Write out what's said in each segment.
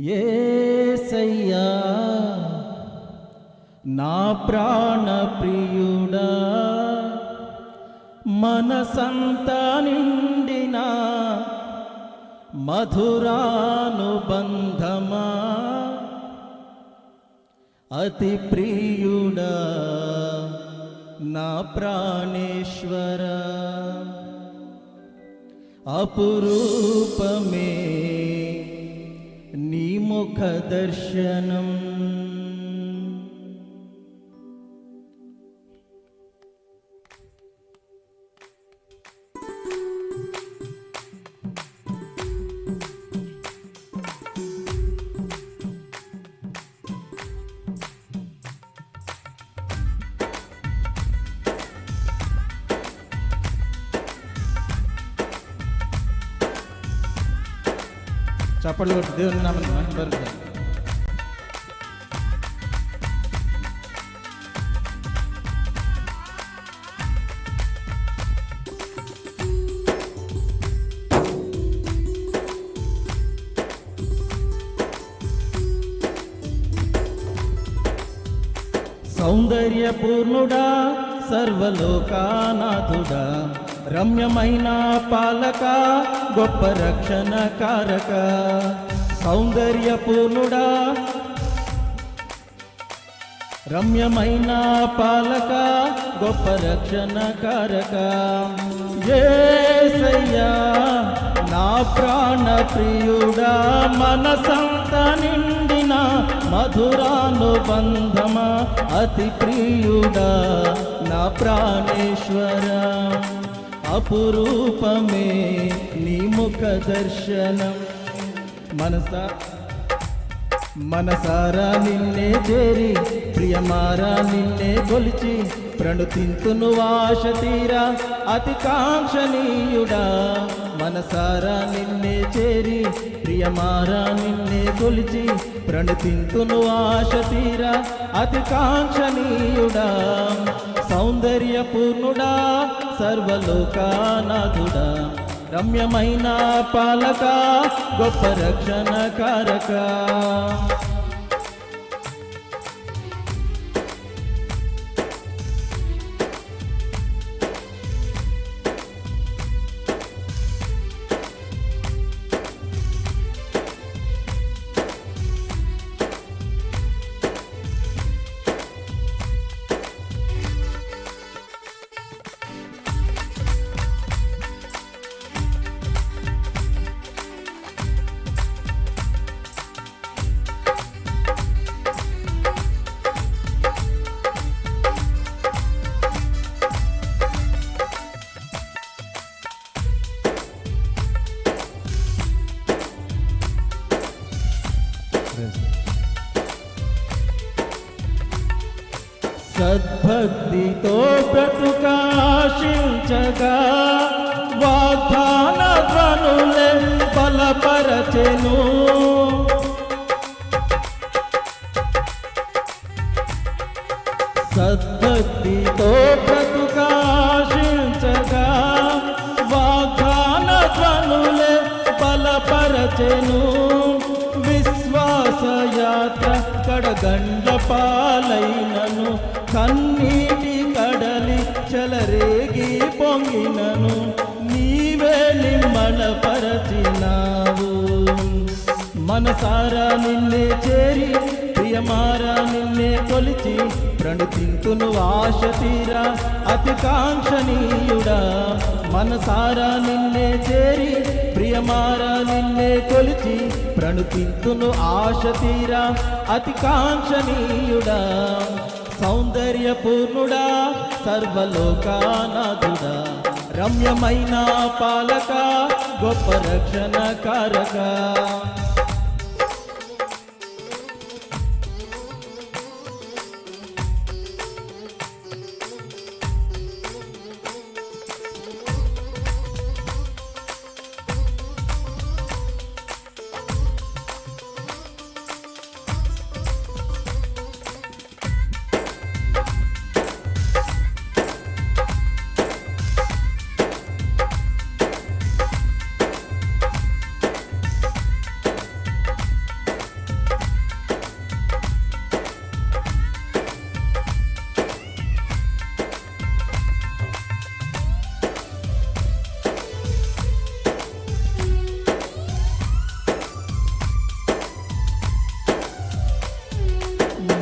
యేసయ్యా నా ప్రాణ ప్రియుడా, మనసంతా నిండిన మధురానుబంధమా, అతి ప్రియుడా నా ప్రాణేశ్వర, అపురూపమే నీ ముఖ దర్శనం. చప్పట్లు కొట్టి దేవుని నామమున మహిమపరుద్దాం. సౌందర్యపూర్ణుడా, సర్వలోకానాథుడా, రమ్యమైన పాలక, గొప్ప రక్షణ కారక. సౌందర్యపూర్ణుడా, రమ్యమైన పాలక, గొప్ప రక్షణ కారక. యేసయ్యా నా ప్రాణ ప్రియుడా, మనసంతా నిండిన మధురానుబంధమా, అతి ప్రియుడా నా ప్రాణేశ్వర, అపురూపమే నీ ముఖ దర్శనం. మనసారా నిన్నే చేరి, ప్రియమారా నిన్నే కొలిచి, ప్రణుతింతును ఆశ తీరా అతి కాంక్షణీయుడా. మనసారా నిన్నే చేరి, ప్రియమారా నిన్నే కొలిచి, ప్రణుతింతును ఆశ తీరా అతి కాంక్షణీయుడా. సౌందర్యపూర్ణుడా, సర్వలోకానాథుడా, రమ్యమైన పాలక, గొప్ప రక్షణ కారక. సద్భక్తితో బ్రతుకాశించగా, వాగ్దాన ధ్వనులే బలపరచెను. సద్భక్తితో బ్రతుకాశించగా, వాగ్దాన ధ్వనులే బలపరచెను. విశ్వాసయాత్ర కడగండ్ల పాలైనను, కన్నీటి కడలి చెలరేగి పొంగినను, నీవే నిమ్మళపరచినావు. మనసారా నిన్నే చేరి, ప్రియమారా నిన్నే కొలిచి, ప్రణుతింతును ఆశ తీరా అతి కాంక్షణీయుడా. మనసారా నిన్నే చేరి, ప్రియమారా నిన్నే కొలిచి, ప్రణుతింతును ఆశ తీరా అతి కాంక్షణీయుడా. సౌందర్యపూర్ణుడా, సర్వలోకానాథుడా, రమ్యమైన పాలక, గొప్ప రక్షణ కారక.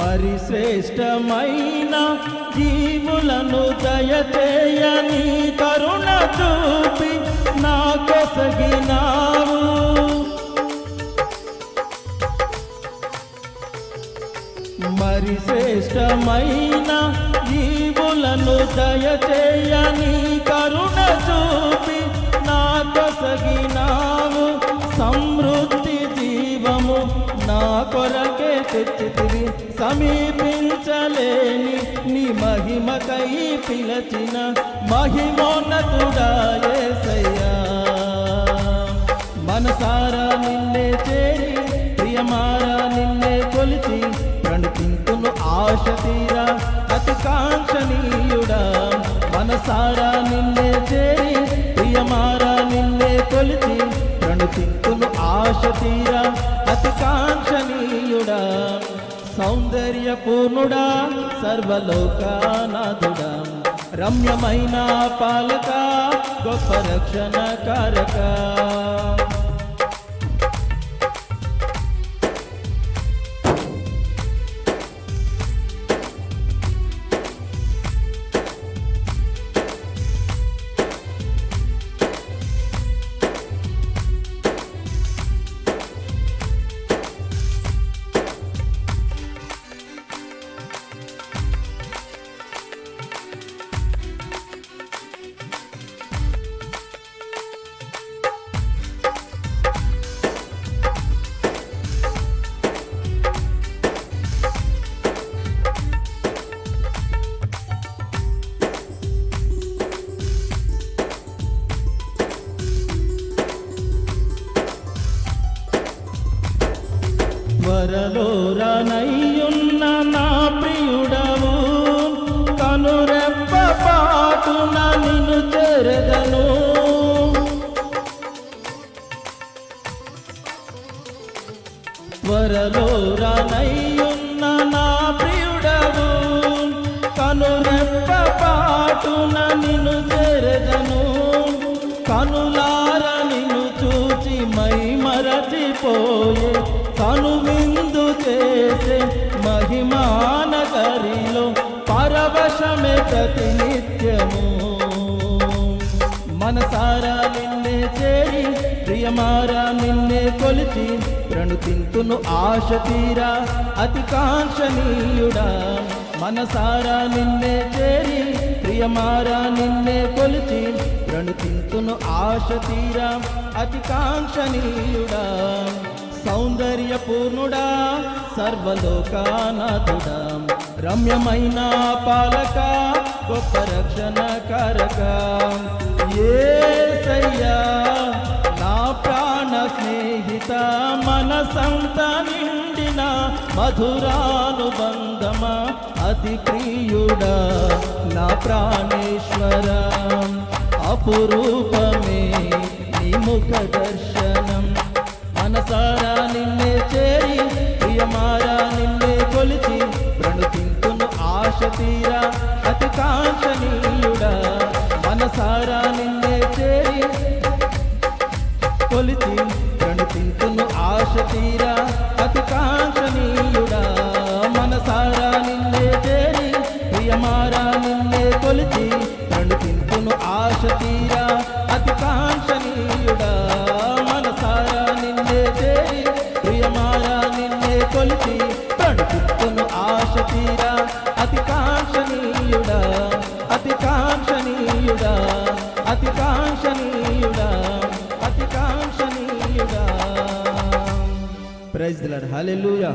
మరి శ్రేష్టమైన జీవులను దయచేయని కరుణ చూపి నా కొసగినావు. మరి శ్రేష్టమైన జీవులను దయచేయని కరుణ చూపి నా కొసగినావు. సమృద్ధి జీవము నా కొరకే తెచ్చితివి, సమీపించలేని నీ మహిమకై పిలచిన మహిమోన్నతుడా యేసయ్యా. మనసారా నిన్నే చేరి ప్రియమారా నిన్నే కొలిచి ప్రణితింతును ఆశ తీరా అతి కాంక్షణీయుడా. మనసారా నిన్నే చేరి ప్రియమారా నిన్నే కొలిచి ప్రణితింతును ఆశ తీరా అతి కాంక్షణీయుడా. సౌందర్య పూర్ణుడా సర్వలోకానాథుడా, రమ్యమైన పాలక గొప్ప రక్షణ కారక. త్వరలో రానయ్యున్న నా ప్రియుడవు, కనురెప్ప పాటున నిన్ను చేరదను. త్వరలో రానయ్యున్న నా ప్రియుడవు, కనురెప్ప పాటున నిన్ను చేరదను. కనులార నిన్ను చూచి మై మరచిపోయే కను విందు చేసే మహిమానగరిలో పరవశమే ప్రతినిత్యము. మనసారా నిన్నే చేరి ప్రియమారా నిన్నే కొలిచి ప్రణుతింతును ఆశ తీరా అతి కాంక్షణీయుడా. మనసారా నిన్నే చేరి ప్రియమారా నిన్నే కొలిచి ప్రణుతింతును ఆశ తీరా అతి కాంక్షణీయుడా. సౌందర్య పూర్ణుడా సర్వలోకానాథుడా, రమ్యమైన పాలక గొప్ప రక్షణ కారక. యేసయ్యా నా ప్రాణ స్నేహిత, మనసంత నిండిన మధురానుబంధమా అతి ప్రియుడా. నా ప్రాణేశ్వర అపురూపమే నీ ముఖ దర్శనం. మనసారా నిన్నే చేరి ప్రియమారా నిన్నే కొలిచి ప్రణుతింతును ఆశ తీరా అతి కాంక్షణీయుడా. మనసారా నిన్నే చేరి కొలిచి ప్రణుతింతును ఆశ తీరా అతి కాంక్షణీయుడా. మనసారా నిన్నే చేరి ప్రియమారా నిన్నే కొలిచి ప్రణుతింతును ఆశ తీరా అతి కాంక్షణీయుడా. మనసారా నిన్నే చేరి ప్రియమారా నిన్నే కొలిచి ప్రణుతింతును ఆశ తీరా అతి కాంక్షణీయుడా. అతి కాంక్షణీయుడా, అతి కాంక్షణీయుడా, అతి కాంక్షణీయుడా. Praise the Lord. హల్లెలూయా.